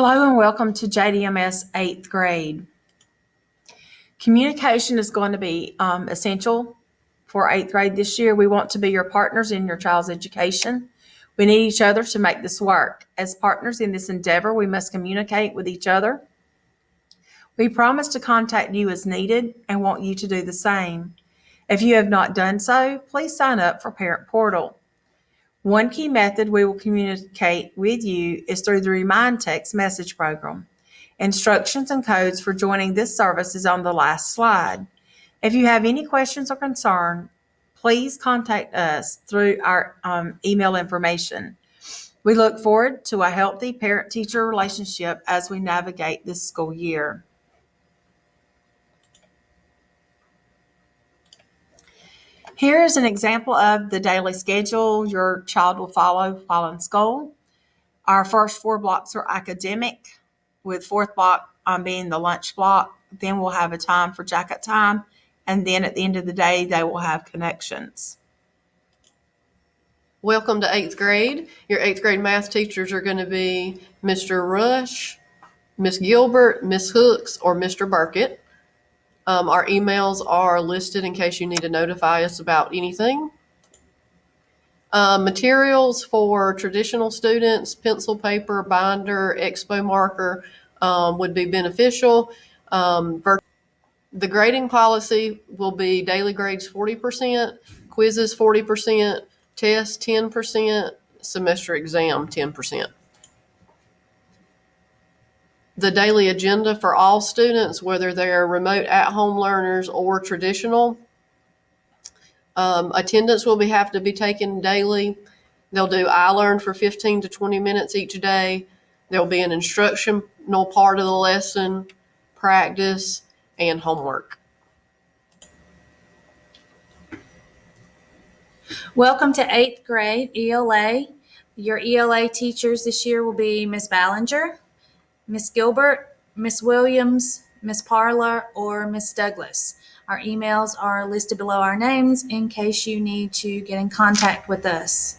Hello and welcome to JDMS 8th grade. Communication is going to be essential for 8th grade this year. We want to be your partners in your child's education. We need each other to make this work. As partners in this endeavor, we must communicate with each other. We promise to contact you as needed and want you to do the same. If you have not done so, please sign up for Parent Portal. One key method we will communicate with you is through the Remind text message program. Instructions and codes for joining this service is on the last slide. If you have any questions or concern, please contact us through our email information. We look forward to a healthy parent-teacher relationship as we navigate this school year. Here is an example of the daily schedule your child will follow while in school. Our first 4 blocks are academic, with 4th block being the lunch block. Then we'll have a time for jacket time, and then at the end of the day, they will have connections. Welcome to 8th grade. Your 8th grade math teachers are going to be Mr. Rush, Miss Gilbert, Miss Hooks, or Mr. Burkett. Our emails are listed in case you need to notify us about anything. Materials for traditional students, pencil, paper, binder, expo marker would be beneficial. The grading policy will be daily grades 40%, quizzes 40%, tests 10%, semester exam 10%. The daily agenda for all students, whether they're remote at-home learners or traditional, attendance will have to be taken daily. They'll do iLearn for 15 to 20 minutes each day. There'll be an instructional part of the lesson, practice, and homework. Welcome to 8th grade ELA. Your ELA teachers this year will be Miss Ballinger, Miss Gilbert, Miss Williams, Miss Parler, or Miss Douglas. Our emails are listed below our names in case you need to get in contact with us.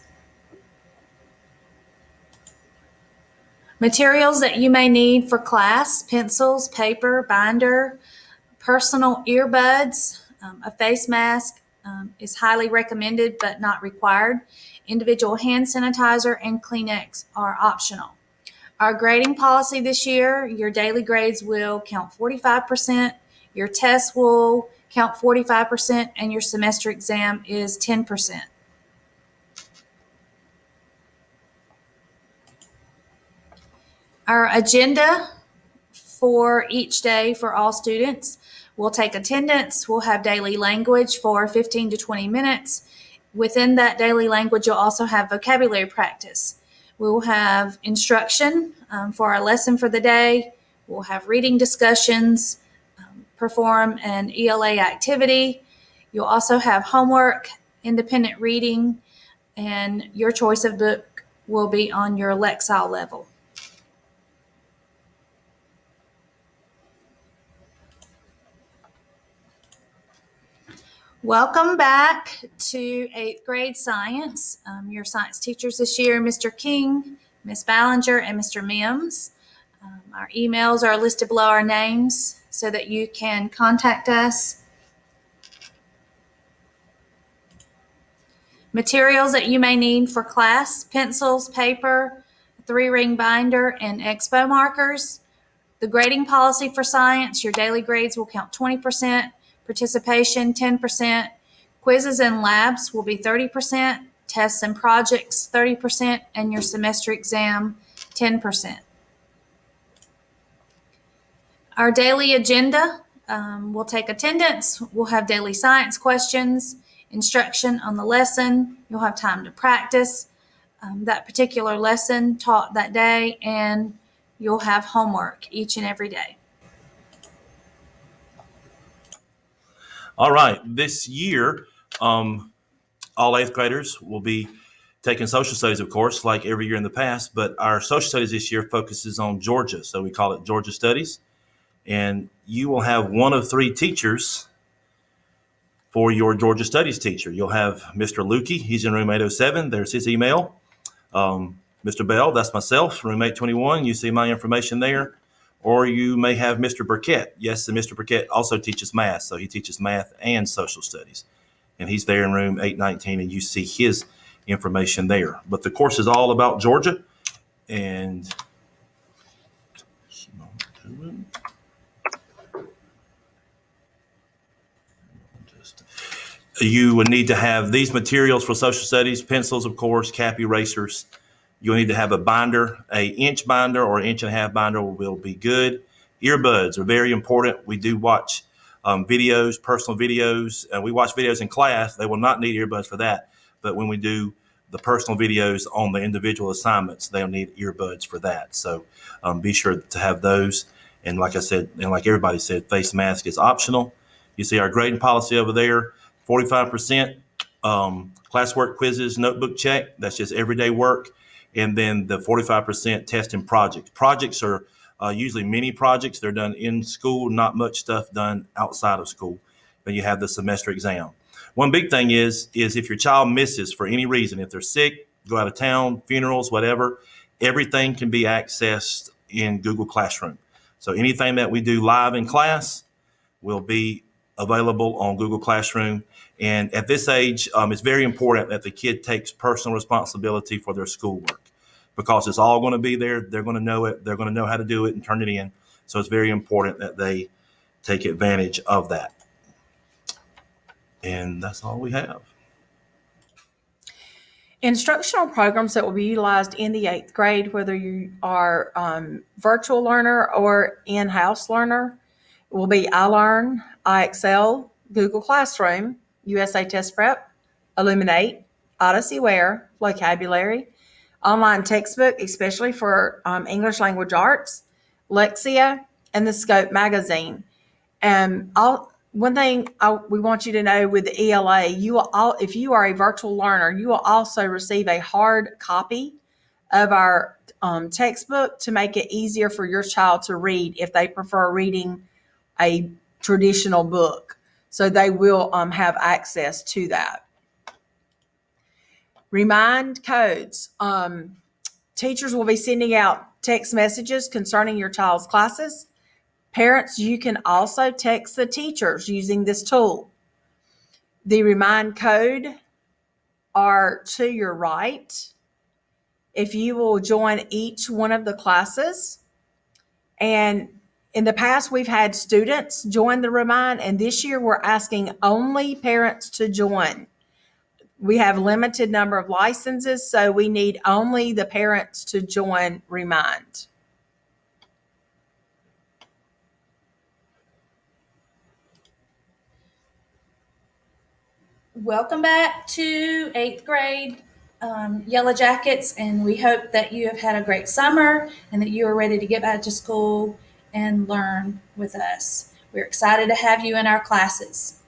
Materials that you may need for class: pencils, paper, binder, personal earbuds, a face mask is highly recommended but not required. Individual hand sanitizer and Kleenex are optional. Our grading policy this year, your daily grades will count 45%, your tests will count 45%, and your semester exam is 10%. Our agenda for each day for all students: we'll take attendance, we'll have daily language for 15 to 20 minutes. Within that daily language, you'll also have vocabulary practice. We will have instruction for our lesson for the day. We'll have reading discussions, perform an ELA activity. You'll also have homework, independent reading, and your choice of book will be on your Lexile level. Welcome back to 8th grade science. Your science teachers this year, Mr. King, Miss Ballinger, and Mr. Mims. Our emails are listed below our names so that you can contact us. Materials that you may need for class: pencils, paper, 3-ring binder, and expo markers. The grading policy for science: your daily grades will count 20%, participation 10%, quizzes and labs will be 30%, tests and projects 30%, and your semester exam 10%. Our daily agenda, we'll take attendance, we'll have daily science questions, instruction on the lesson, you'll have time to practice that particular lesson taught that day, and you'll have homework each and every day. All right, this year, all 8th graders will be taking social studies, of course, like every year in the past, but our social studies this year focuses on Georgia, so we call it Georgia Studies. And you will have one of 3 teachers for your Georgia Studies teacher. You'll have Mr. Lukey. He's in room 807. There's his email. Mr. Bell, that's myself, roommate 21. You see my information there. Or you may have Mr. Burkett. Yes, and Mr. Burkett also teaches math. So he teaches math and social studies. And he's there in room 819, and you see his information there. But the course is all about Georgia. And you would need to have these materials for social studies, pencils, of course, cap erasers. You'll need to have a binder, a inch binder or inch and a half binder will be good. Earbuds are very important. We do watch videos, personal videos. We watch videos in class. They will not need earbuds for that. But when we do the personal videos on the individual assignments, they'll need earbuds for that. So be sure to have those. And like I said, and like everybody said, face mask is optional. You see our grading policy over there, 45% classwork quizzes, notebook check. That's just everyday work. And then the 45% test and projects. Projects are usually mini projects. They're done in school, not much stuff done outside of school. Then you have the semester exam. One big thing is if your child misses for any reason, if they're sick, go out of town, funerals, whatever, everything can be accessed in Google Classroom. So anything that we do live in class will be available on Google Classroom. And at this age, it's very important that the kid takes personal responsibility for their schoolwork because it's all going to be there. They're going to know it. They're going to know how to do it and turn it in. So it's very important that they take advantage of that. And that's all we have. Instructional programs that will be utilized in the 8th grade, whether you are virtual learner or in-house learner, will be iLearn, iExcel, Google Classroom, USA Test Prep, Illuminate, Odyssey Ware, Vocabulary, online textbook, especially for English language arts, Lexia, and the Scope magazine. One thing we want you to know with the ELA, if you are a virtual learner, you will also receive a hard copy of our textbook to make it easier for your child to read if they prefer reading a traditional book. So they will have access to that. Remind codes. Teachers will be sending out text messages concerning your child's classes. Parents, you can also text the teachers using this tool. The remind code are to your right. If you will join each one of the classes. And in the past, we've had students join the remind, and this year we're asking only parents to join. We have limited number of licenses, so we need only the parents to join remind. Welcome back to 8th grade Yellow Jackets, and we hope that you have had a great summer and that you are ready to get back to school and learn with us. We're excited to have you in our classes.